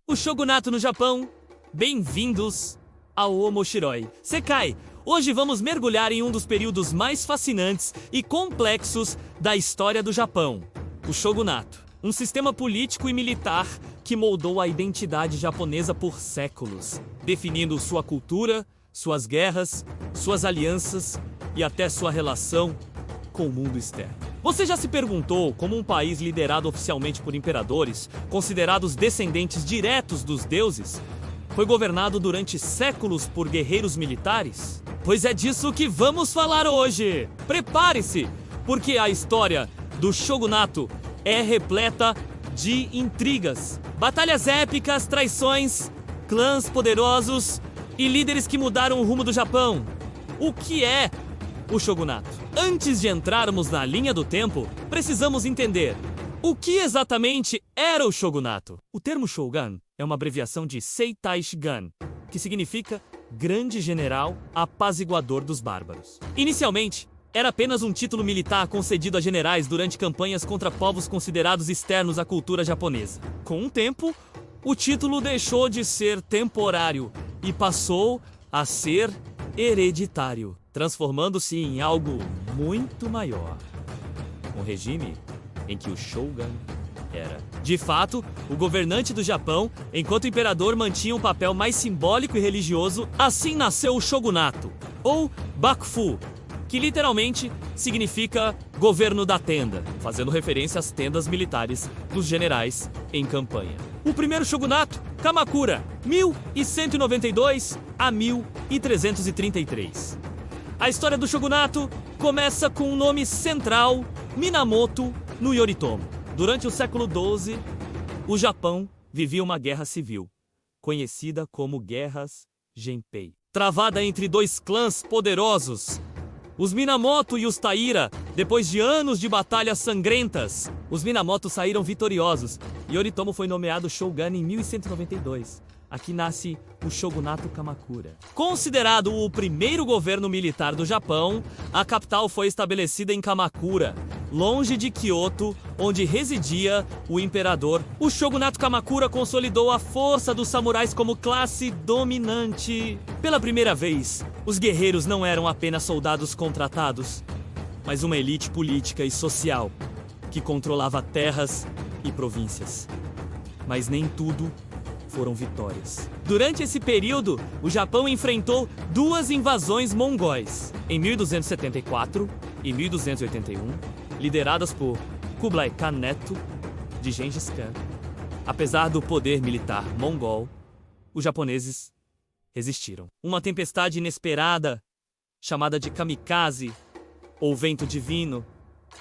O Shogunato no Japão. Bem-vindos ao Omoshiroi Sekai. Hoje vamos mergulhar em um dos períodos mais fascinantes e complexos da história do Japão, o Shogunato. Um sistema político e militar que moldou a identidade japonesa por séculos, definindo sua cultura, suas guerras, suas alianças e até sua relação com o mundo externo. Você já se perguntou como um país liderado oficialmente por imperadores, considerados descendentes diretos dos deuses, foi governado durante séculos por guerreiros militares? Pois é disso que vamos falar hoje! Prepare-se, porque a história do Shogunato é repleta de intrigas, batalhas épicas, traições, clãs poderosos e líderes que mudaram o rumo do Japão. O que é o Shogunato? Antes de entrarmos na linha do tempo, precisamos entender o que exatamente era o Shogunato. O termo Shogun é uma abreviação de Seitai Shigan, que significa Grande General Apaziguador dos Bárbaros. Inicialmente, era apenas um título militar concedido a generais durante campanhas contra povos considerados externos à cultura japonesa. Com o tempo, o título deixou de ser temporário e passou a ser hereditário, transformando-se em algo muito maior. Um regime em que o Shogun era, de fato, o governante do Japão, enquanto o imperador mantinha um papel mais simbólico e religioso. Assim nasceu o Shogunato, ou Bakufu, que literalmente significa governo da tenda, fazendo referência às tendas militares dos generais em campanha. O primeiro Shogunato, Kamakura, 1192 a 1333. A história do Shogunato começa com um nome central, Minamoto no Yoritomo. Durante o século XII, o Japão vivia uma guerra civil, conhecida como Guerras Genpei, travada entre dois clãs poderosos, os Minamoto e os Taira. Depois de anos de batalhas sangrentas, os Minamoto saíram vitoriosos e Yoritomo foi nomeado Shogun em 1192. Aqui nasce o Shogunato Kamakura. Considerado o primeiro governo militar do Japão, a capital foi estabelecida em Kamakura, longe de Kyoto, onde residia o imperador. O Shogunato Kamakura consolidou a força dos samurais como classe dominante. Pela primeira vez, os guerreiros não eram apenas soldados contratados, mas uma elite política e social que controlava terras e províncias. Mas nem tudo foram vitórias. Durante esse período, o Japão enfrentou duas invasões mongóis, em 1274 e 1281, lideradas por Kublai Khan Neto, de Gengis Khan. Apesar do poder militar mongol, os japoneses resistiram. Uma tempestade inesperada, chamada de kamikaze, ou vento divino,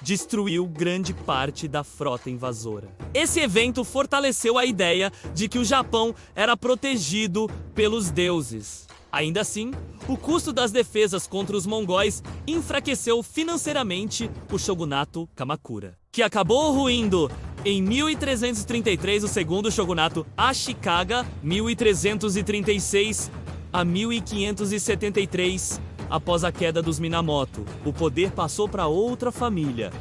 destruiu grande parte da frota invasora. Esse evento fortaleceu a ideia de que o Japão era protegido pelos deuses. Ainda assim, o custo das defesas contra os mongóis enfraqueceu financeiramente o Shogunato Kamakura, que acabou ruindo em 1333 o segundo Shogunato Ashikaga, 1336 a 1573. Após a queda dos Minamoto, o poder passou para outra família,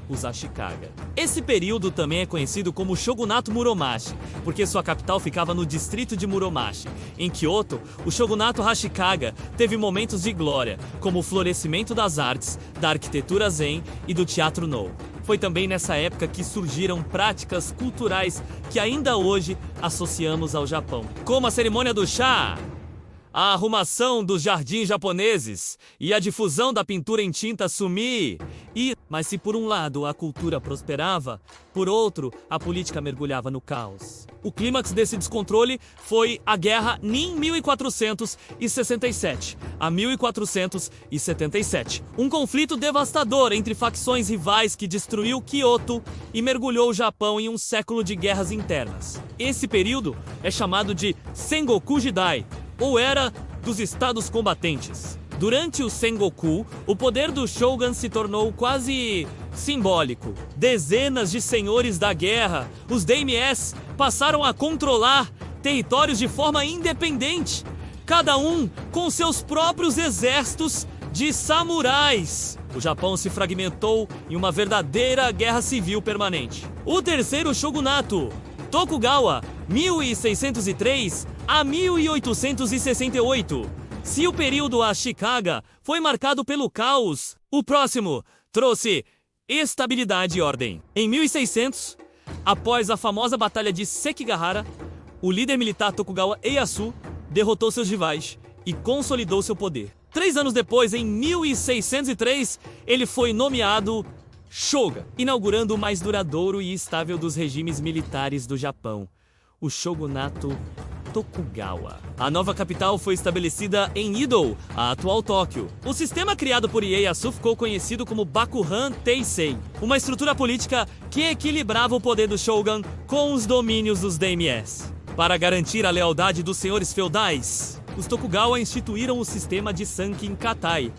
os Ashikaga. Esse período também é conhecido como Shogunato Muromachi, porque sua capital ficava no distrito de Muromachi. Em Kyoto, o Shogunato Ashikaga teve momentos de glória, como o florescimento das artes, da arquitetura zen e do teatro Noh. Foi também nessa época que surgiram práticas culturais que ainda hoje associamos ao Japão, como a cerimônia do chá, a arrumação dos jardins japoneses e a difusão da pintura em tinta sumi. Mas se por um lado a cultura prosperava, por outro a política mergulhava no caos. O clímax desse descontrole foi a Guerra Nin 1467 a 1477, um conflito devastador entre facções rivais que destruiu Kyoto e mergulhou o Japão em um século de guerras internas. Esse período é chamado de Sengoku Jidai, ou Era dos Estados Combatentes. Durante o Sengoku, o poder do Shogun se tornou quase simbólico. Dezenas de senhores da guerra, os daimyos, passaram a controlar territórios de forma independente, cada um com seus próprios exércitos de samurais. O Japão se fragmentou em uma verdadeira guerra civil permanente. O terceiro Shogunato, Tokugawa, 1603 a 1868. Se o período Ashikaga foi marcado pelo caos, o próximo trouxe estabilidade e ordem. Em 1600, após a famosa Batalha de Sekigahara, o líder militar Tokugawa Ieyasu derrotou seus rivais e consolidou seu poder. 3 anos depois, em 1603, ele foi nomeado Shogun, inaugurando o mais duradouro e estável dos regimes militares do Japão, o Shogunato Tokugawa. A nova capital foi estabelecida em Edo, a atual Tóquio. O sistema criado por Ieyasu ficou conhecido como Bakuhan Teisei, uma estrutura política que equilibrava o poder do Shogun com os domínios dos daimyos. Para garantir a lealdade dos senhores feudais, os Tokugawa instituíram o sistema de Sankin Katai.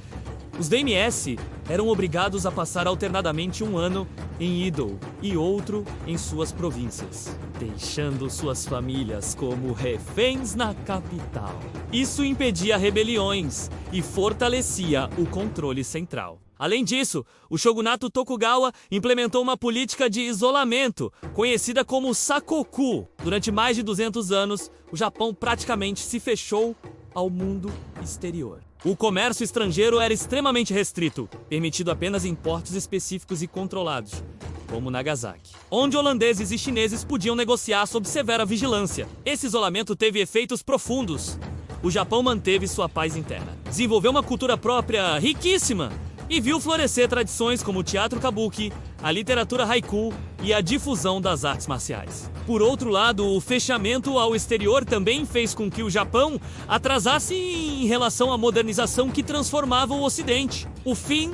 Os daimyos eram obrigados a passar alternadamente um ano em Edo e outro em suas províncias, deixando suas famílias como reféns na capital. Isso impedia rebeliões e fortalecia o controle central. Além disso, o Shogunato Tokugawa implementou uma política de isolamento, conhecida como Sakoku. Durante mais de 200 anos, o Japão praticamente se fechou ao mundo exterior. O comércio estrangeiro era extremamente restrito, permitido apenas em portos específicos e controlados, como Nagasaki, onde holandeses e chineses podiam negociar sob severa vigilância. Esse isolamento teve efeitos profundos. O Japão manteve sua paz interna, desenvolveu uma cultura própria riquíssima e viu florescer tradições como o teatro kabuki, a literatura haiku e a difusão das artes marciais. Por outro lado, o fechamento ao exterior também fez com que o Japão atrasasse em relação à modernização que transformava o Ocidente. O fim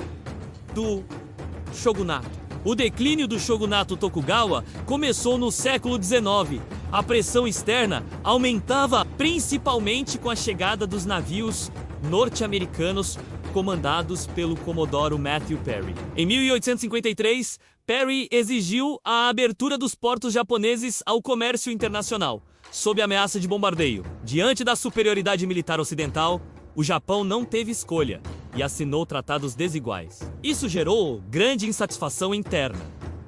do shogunato. O declínio do shogunato Tokugawa começou no século XIX. A pressão externa aumentava principalmente com a chegada dos navios norte-americanos comandados pelo comodoro Matthew Perry. Em 1853, Perry exigiu a abertura dos portos japoneses ao comércio internacional, sob ameaça de bombardeio. Diante da superioridade militar ocidental, o Japão não teve escolha e assinou tratados desiguais. Isso gerou grande insatisfação interna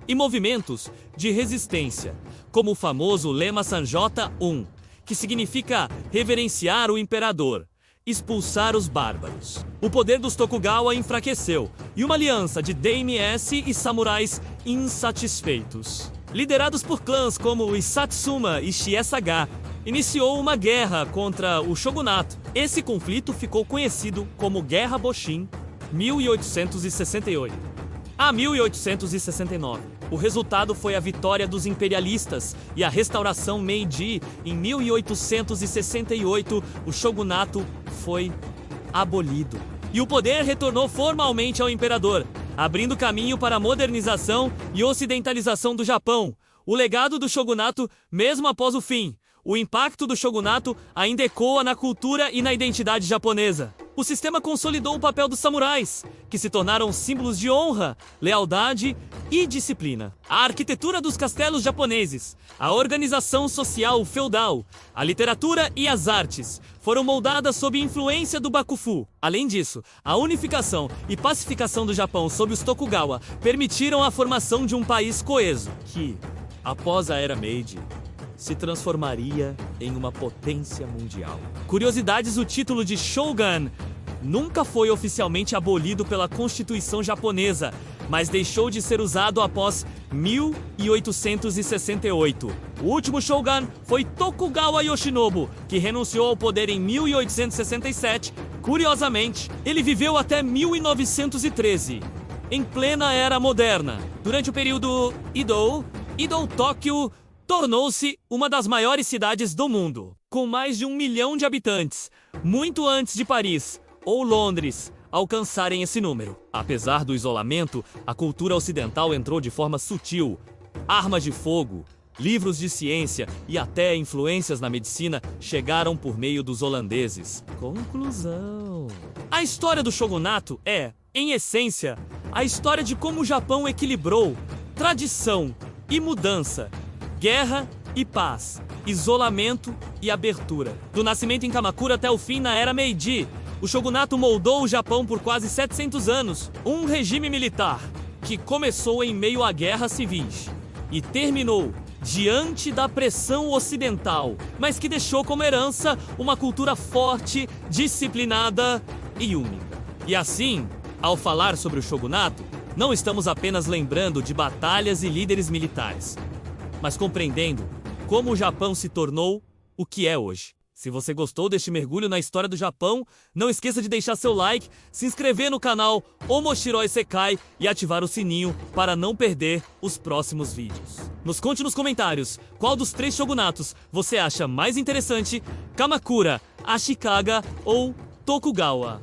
e movimentos de resistência, como o famoso lema Sanjota I, que significa reverenciar o imperador, expulsar os bárbaros. O poder dos Tokugawa enfraqueceu e uma aliança de daimyos e samurais insatisfeitos, liderados por clãs como os Satsuma e Shiesaga, iniciou uma guerra contra o shogunato. Esse conflito ficou conhecido como Guerra Boshin, 1868 a 1869. O resultado foi a vitória dos imperialistas e a restauração Meiji. Em 1868, o shogunato foi abolido e o poder retornou formalmente ao imperador, abrindo caminho para a modernização e ocidentalização do Japão. O legado do shogunato, mesmo após o fim, o impacto do shogunato ainda ecoa na cultura e na identidade japonesa. O sistema consolidou o papel dos samurais, que se tornaram símbolos de honra, lealdade e disciplina. A arquitetura dos castelos japoneses, a organização social feudal, a literatura e as artes foram moldadas sob influência do Bakufu. Além disso, a unificação e pacificação do Japão sob os Tokugawa permitiram a formação de um país coeso, que, após a Era Meiji, se transformaria em uma potência mundial. Curiosidades: o título de Shogun nunca foi oficialmente abolido pela Constituição japonesa, mas deixou de ser usado após 1868. O último Shogun foi Tokugawa Yoshinobu, que renunciou ao poder em 1867. Curiosamente, ele viveu até 1913, em plena Era Moderna. Durante o período Edo, Tóquio tornou-se uma das maiores cidades do mundo, com mais de 1 milhão de habitantes, muito antes de Paris ou Londres alcançarem esse número. Apesar do isolamento, a cultura ocidental entrou de forma sutil. Armas de fogo, livros de ciência e até influências na medicina chegaram por meio dos holandeses. Conclusão: a história do shogunato é, em essência, a história de como o Japão equilibrou tradição e mudança, guerra e paz, isolamento e abertura. Do nascimento em Kamakura até o fim na Era Meiji, o shogunato moldou o Japão por quase 700 anos. Um regime militar que começou em meio a guerras civis e terminou diante da pressão ocidental, mas que deixou como herança uma cultura forte, disciplinada e única. E assim, ao falar sobre o shogunato, não estamos apenas lembrando de batalhas e líderes militares, mas compreendendo como o Japão se tornou o que é hoje. Se você gostou deste mergulho na história do Japão, não esqueça de deixar seu like, se inscrever no canal Omoshiroi Sekai e ativar o sininho para não perder os próximos vídeos. Nos conte nos comentários qual dos 3 shogunatos você acha mais interessante: Kamakura, Ashikaga ou Tokugawa.